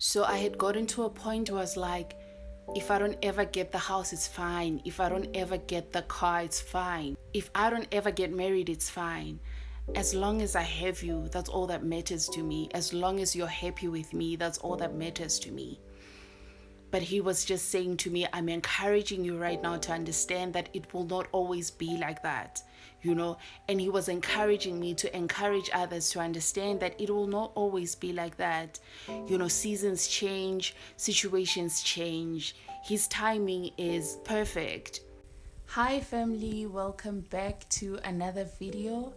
So I had gotten to a point where I was like, if I don't ever get the house, it's fine. If I don't ever get the car, it's fine. If I don't ever get married, it's fine. As long as I have you, that's all that matters to me. As long as you're happy with me, that's all that matters to me. But he was just saying to me, I'm encouraging you right now to understand that it will not always be like that, And he was encouraging me to encourage others to understand that it will not always be like that. Seasons change, situations change. His timing is perfect. Hi, family. Welcome back to another video.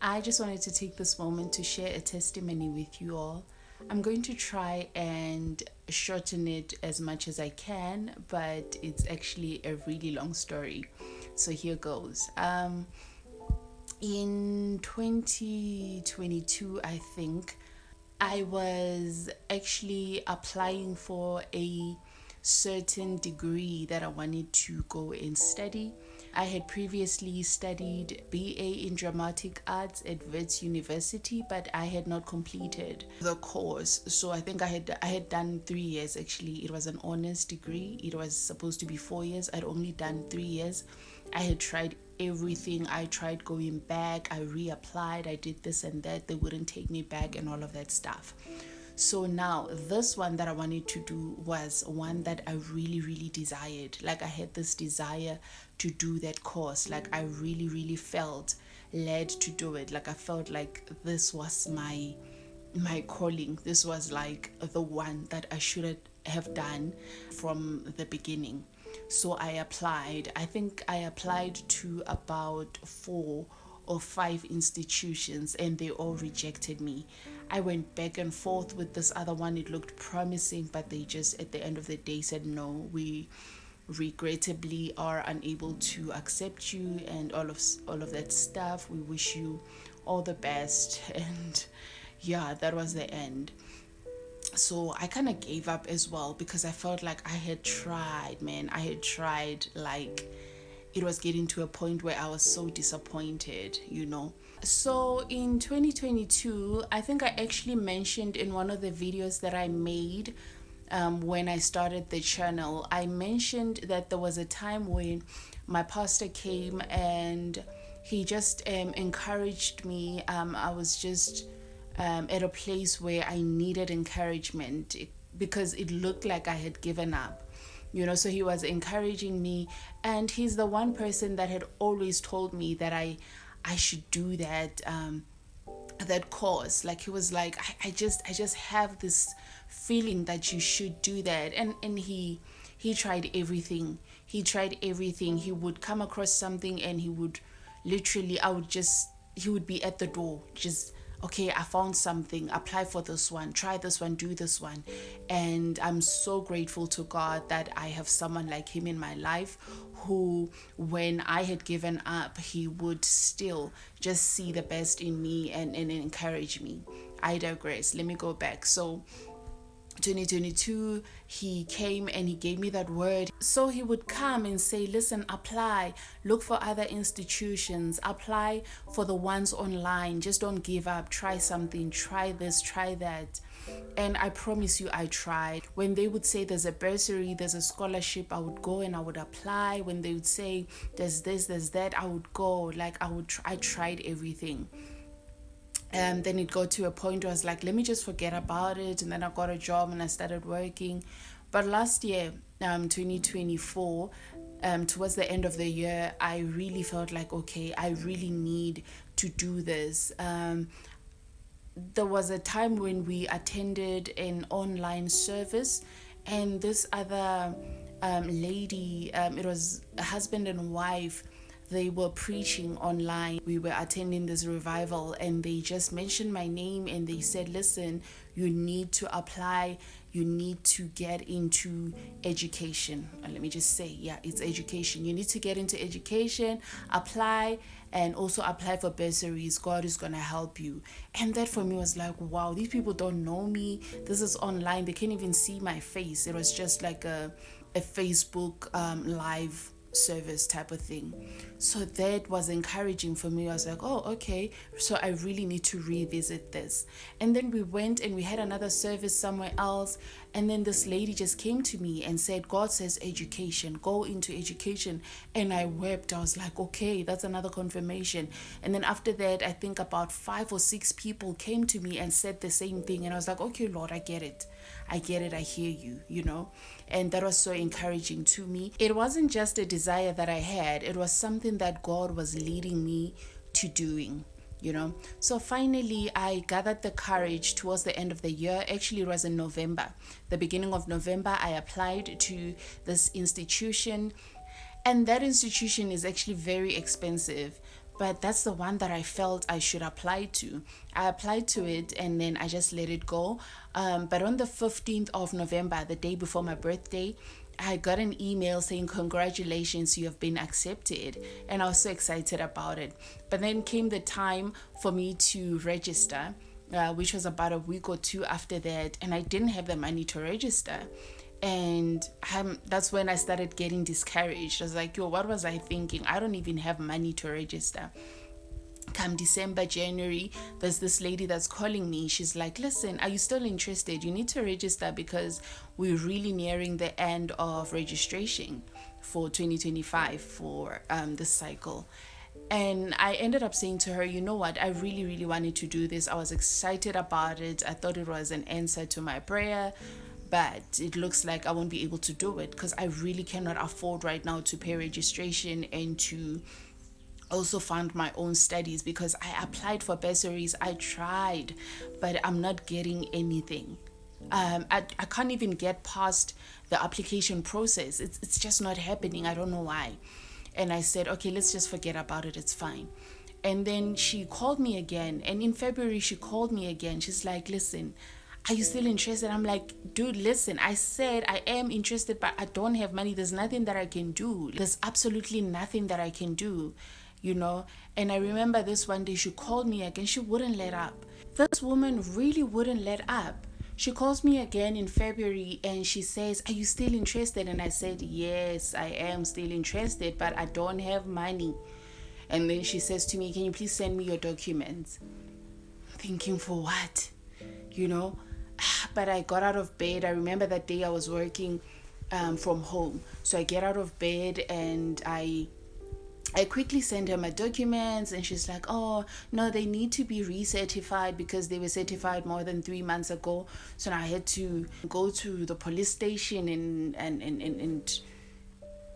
I just wanted to take this moment to share a testimony with you all. I'm going to try and shorten it as much as I can, but it's actually a really long story. So here goes. In 2022, I think, I was actually applying for a certain degree that I wanted to go and study. I had previously studied BA in Dramatic Arts at Wits University, but I had not completed the course. So I think I had done 3 years actually. It was an honors degree. It was supposed to be 4 years. I'd only done 3 years. I had tried everything. I tried going back. I reapplied. I did this and that. They wouldn't take me back and all of that stuff. So now this one that I wanted to do was one that I really, really desired. Like I had this desire to do that course. Like I really, really felt led to do it. Like I felt like this was my calling. This was like the one that I should have done from the beginning. So I applied. I think I applied to about 4 or 5 institutions and they all rejected me. I went back and forth with this other one. It looked promising, but they just at the end of the day said, no, we regrettably are unable to accept you and all of that stuff. We wish you all the best. And yeah, that was the end. So I kind of gave up as well because I felt like I had tried, man. I had tried, like it was getting to a point where I was so disappointed, So in 2022, I think I actually mentioned in one of the videos that I made when I started the channel, I mentioned that there was a time when my pastor came and he just encouraged me. I was just at a place where I needed encouragement because it looked like I had given up. So he was encouraging me, and he's the one person that had always told me that I should do that course. Like he was like, I just have this feeling that you should do that. And he tried everything. He would come across something and he would literally, he would be at the door, just, okay, I found something, apply for this one, try this one, do this one. And I'm so grateful to God that I have someone like him in my life who, when I had given up, he would still just see the best in me and encourage me. I digress. Let me go back. So 2022, he came and he gave me that word. So he would come and say, listen, apply, look for other institutions, apply for the ones online, just don't give up, try something, try this, try that. And I promise you, I tried. When they would say there's a bursary, there's a scholarship, I would go and I would apply. When they would say there's this, there's that, I would go. Like I tried everything. And then it got to a point where I was like, let me just forget about it. And then I got a job and I started working. But last year, 2024, towards the end of the year, I really felt like, okay, I really need to do this. There was a time when we attended an online service, and this other lady, it was a husband and wife, they were preaching online. We were attending this revival and they just mentioned my name and they said, listen, you need to apply, you need to get into education. And let me just say, yeah, it's education. You need to get into education, apply, and also apply for bursaries. God is going to help you. And that for me was like, wow, these people don't know me. This is online. They can't even see my face. It was just like a Facebook live service type of thing. So that was encouraging for me. I was like, oh, okay, so I really need to revisit this. And then we went and we had another service somewhere else, and then this lady just came to me and said, God says education, go into education. And I wept. I was like, okay, that's another confirmation. And then after that, I think about 5 or 6 people came to me and said the same thing, and I was like, okay, Lord, I get it, I hear you, and that was so encouraging to me. It wasn't just a desire that I had, it was something that God was leading me to doing. So finally I gathered the courage towards the end of the year. Actually, it was in November, the beginning of November. I applied to this institution, and that institution is actually very expensive, but that's the one that I felt I should apply to. I applied to it and then I just let it go. But on the 15th of November, the day before my birthday, I got an email saying, congratulations, you have been accepted. And I was so excited about it. But then came the time for me to register, which was about a week or two after that. And I didn't have the money to register. And that's when I started getting discouraged. I was like, yo, what was I thinking? I don't even have money to register. Come December, January, there's this lady that's calling me. She's like, listen, are you still interested? You need to register because we're really nearing the end of registration for 2025 for this cycle. And I ended up saying to her, you know what, I really, really wanted to do this. I was excited about it. I thought it was an answer to my prayer, but it looks like I won't be able to do it because I really cannot afford right now to pay registration and to also fund my own studies, because I applied for bursaries. I tried, but I'm not getting anything. I can't even get past the application process. It's just not happening. I don't know why. And I said, okay, let's just forget about it. It's fine. And then she called me again. And in February, she called me again. She's like, listen, are you still interested? I'm like, dude, listen, I said I am interested, but I don't have money. There's nothing that I can do. There's absolutely nothing that I can do, And I remember this one day she called me again. She wouldn't let up. This woman really wouldn't let up. She calls me again in February and she says, are you still interested? And I said, yes, I am still interested, but I don't have money. And then she says to me, can you please send me your documents? Thinking, for what? But I got out of bed. I remember that day I was working from home. So I get out of bed and I quickly sent her my documents, and she's like, oh, no, they need to be recertified because they were certified more than 3 months ago. So now I had to go to the police station and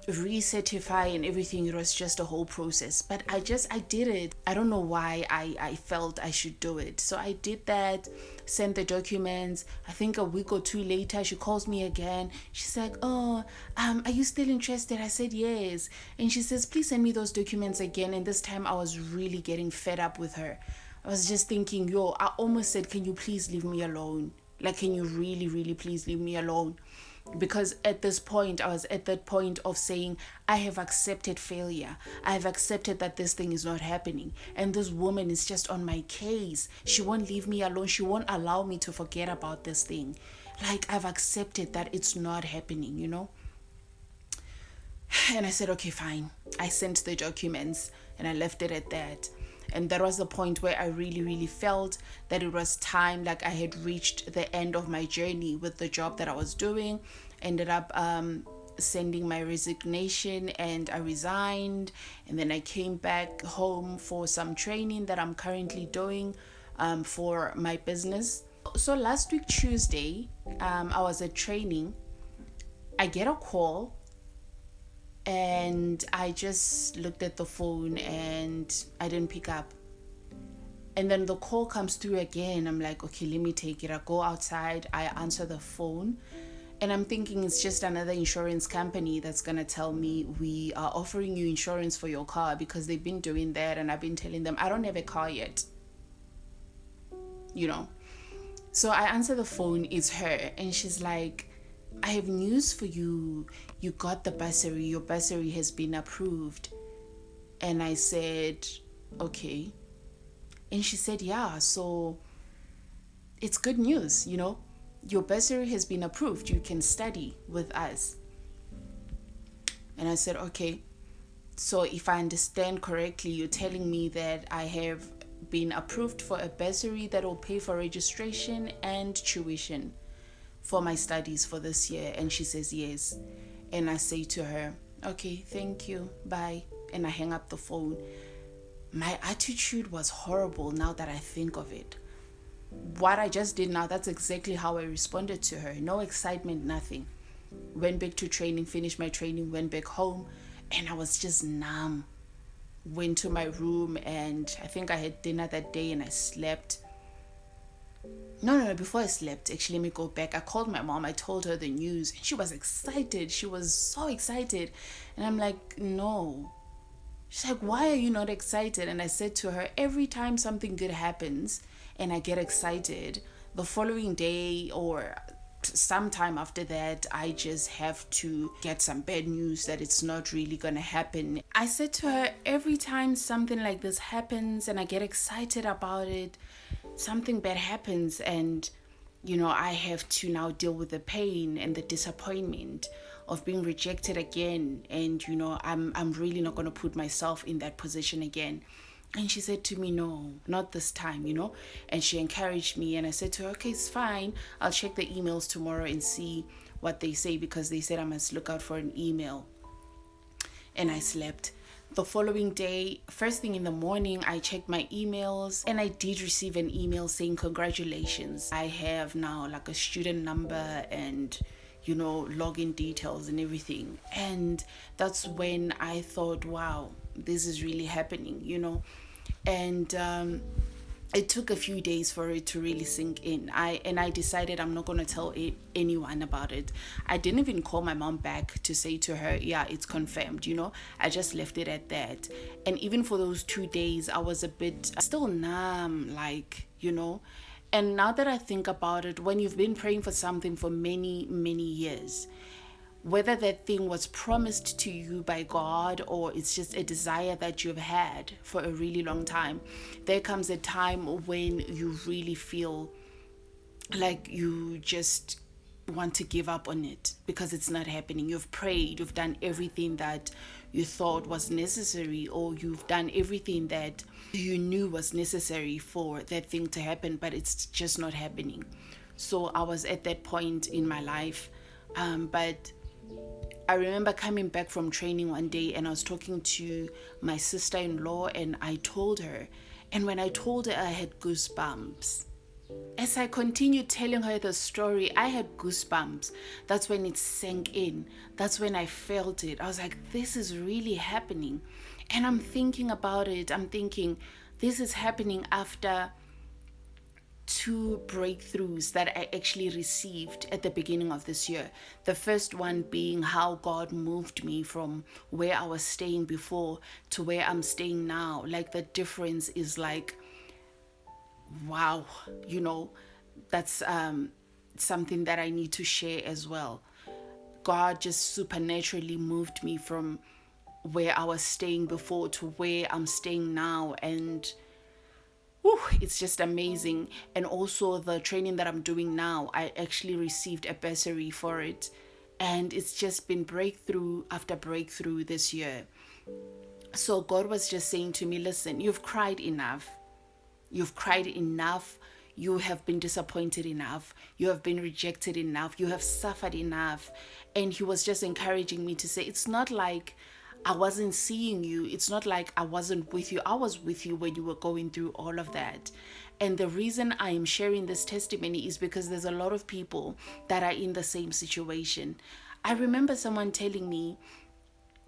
recertify and everything. It was just a whole process, but I did it. I don't know why I felt I should do it. So I did that, sent the documents. I think a week or two later she calls me again. She's like, oh, are you still interested? I said yes. And she says, please send me those documents again. And this time I was really getting fed up with her. I was just thinking, yo, I almost said, can you please leave me alone? Like, can you really, really please leave me alone? Because at this point, I was at that point of saying, I have accepted failure. I have accepted that this thing is not happening. And this woman is just on my case. She won't leave me alone. She won't allow me to forget about this thing. Like, I've accepted that it's not happening, And I said, okay, fine. I sent the documents and I left it at that. And that was the point where I really, really felt that it was time, like I had reached the end of my journey with the job that I was doing. Ended up sending my resignation and I resigned. And then I came back home for some training that I'm currently doing for my business. So last week, Tuesday, I was at training. I get a call. And I just looked at the phone and I didn't pick up. And then the call comes through again. I'm like, okay, let me take it. I go outside, I answer the phone, and I'm thinking it's just another insurance company that's going to tell me we are offering you insurance for your car, because they've been doing that. And I've been telling them I don't have a car yet. So I answer the phone, it's her, and she's like, I have news for you. You got the bursary. Your bursary has been approved. And I said, okay. And she said, yeah, so it's good news, Your bursary has been approved. You can study with us. And I said, okay. So if I understand correctly, you're telling me that I have been approved for a bursary that will pay for registration and tuition for my studies for this year. And she says yes. And I say to her, okay, thank you, bye. And I hang up the phone. My attitude was horrible now that I think of it. What I just did now, that's exactly how I responded to her. No excitement, nothing. Went back to training, finished my training, went back home, and I was just numb. Went to my room, and I think I had dinner that day and I slept. No, before I slept, actually, let me go back. I called my mom, I told her the news, and she was excited. She was so excited. And I'm like, no. She's like, why are you not excited? And I said to her, every time something good happens and I get excited, the following day or sometime after that, I just have to get some bad news that it's not really going to happen. I said to her, every time something like this happens and I get excited about it, something bad happens, and I have to now deal with the pain and the disappointment of being rejected again, and I'm really not going to put myself in that position again. And she said to me, no, not this time, and she encouraged me. And I said to her, okay, it's fine, I'll check the emails tomorrow and see what they say, because they said I must look out for an email. And I slept. The following day, first thing in the morning, I checked my emails, and I did receive an email saying congratulations, I have now like a student number and login details and everything. And that's when I thought, wow, this is really happening, and it took a few days for it to really sink in. I decided I'm not going to tell anyone about it. I didn't even call my mom back to say to her, yeah, it's confirmed, I just left it at that. And even for those 2 days, I was a bit still numb, and now that I think about it, when you've been praying for something for many, many years, whether that thing was promised to you by God or it's just a desire that you've had for a really long time, there comes a time when you really feel like you just want to give up on it because it's not happening. You've prayed, you've done everything that you thought was necessary, or you've done everything that you knew was necessary for that thing to happen, but it's just not happening. So I was at that point in my life, but I remember coming back from training one day, and I was talking to my sister-in-law, and I told her, and when I told her, I had goosebumps. As I continued telling her the story, I had goosebumps. That's when it sank in. That's when I felt it. I was like, this is really happening. And I'm thinking about it. I'm thinking, this is happening after 2 breakthroughs that I actually received at the beginning of this year. The first one being how God moved me from where I was staying before to where I'm staying now. Like, the difference is like, wow, that's something that I need to share as well. God just supernaturally moved me from where I was staying before to where I'm staying now, and it's just amazing. And also the training that I'm doing now, I actually received a bursary for it, and it's just been breakthrough after breakthrough this year. So God was just saying to me, listen, you've cried enough. You've cried enough. You have been disappointed enough. You have been rejected enough. You have suffered enough. And he was just encouraging me to say, it's not like I wasn't seeing you. It's not like I wasn't with you. I was with you when you were going through all of that. And the reason I am sharing this testimony is because there's a lot of people that are in the same situation. I remember someone telling me,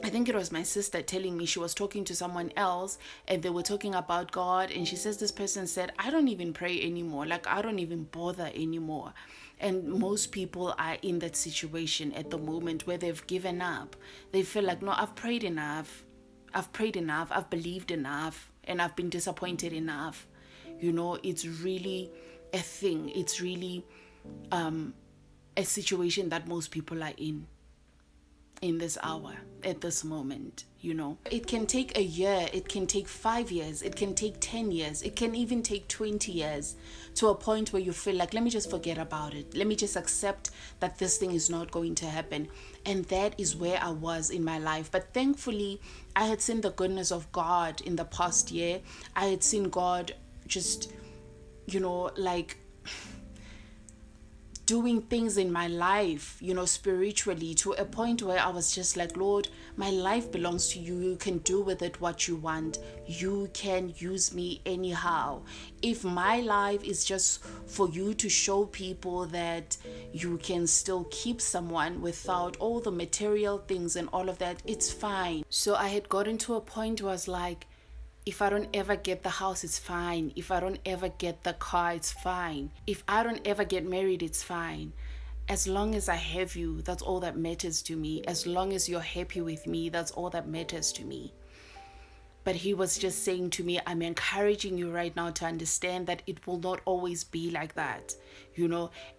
I think it was my sister telling me, she was talking to someone else and they were talking about God, and she says this person said, I don't even pray anymore. Like, I don't even bother anymore. And most people are in that situation at the moment where they've given up. They feel like, no, I've prayed enough. I've believed enough, and I've been disappointed enough. It's really a thing. It's really a situation that most people are in. in this hour, at this moment. It can take a year, it can take 5 years, it can take 10 years, it can even take 20 years, to a point where you feel like, let me just forget about it, let me just accept that this thing is not going to happen. And that is where I was in my life. But thankfully, I had seen the goodness of God in the past year. I had seen God just, like doing things in my life, spiritually, to a point where I was just like, Lord, my life belongs to you. You can do with it what you want. You can use me anyhow. If my life is just for you to show people that you can still keep someone without all the material things and all of that, it's fine. So I had gotten to a point where I was like, if I don't ever get the house, it's fine. If I don't ever get the car, it's fine. If I don't ever get married, it's fine. As long as I have you, that's all that matters to me. As long as you're happy with me, that's all that matters to me. But he was just saying to me, I'm encouraging you right now to understand that it will not always be like that,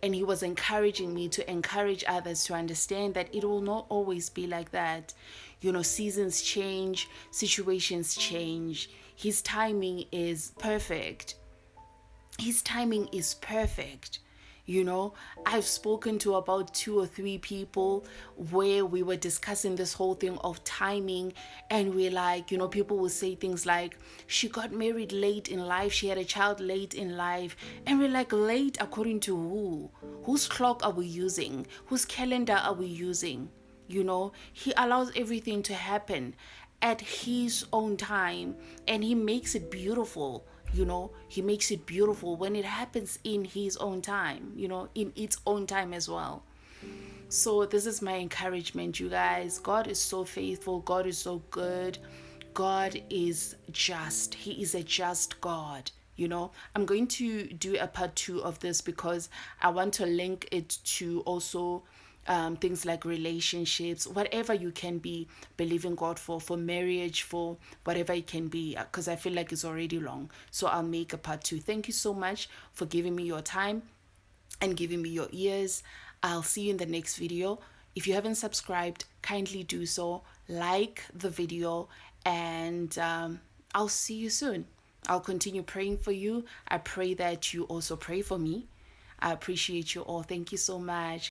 And he was encouraging me to encourage others to understand that it will not always be like that. Seasons change, situations change. His timing is perfect. His timing is perfect. I've spoken to about 2 or 3 people where we were discussing this whole thing of timing, and we're like, people will say things like, she got married late in life, she had a child late in life, and we're like, late according to who? Whose clock are we using? Whose calendar are we using? He allows everything to happen at his own time, and he makes it beautiful. He makes it beautiful when it happens in his own time, in its own time as well. So this is my encouragement, you guys. God is so faithful. God is so good. God is just. He is a just God. I'm going to do a part 2 of this because I want to link it to also things like relationships, whatever you can be believing God for marriage, for whatever it can be, because I feel like it's already long. So I'll make a part 2. Thank you so much for giving me your time and giving me your ears. I'll see you in the next video. If you haven't subscribed, kindly do so. Like the video, and I'll see you soon. I'll continue praying for you. I pray that you also pray for me. I appreciate you all. Thank you so much.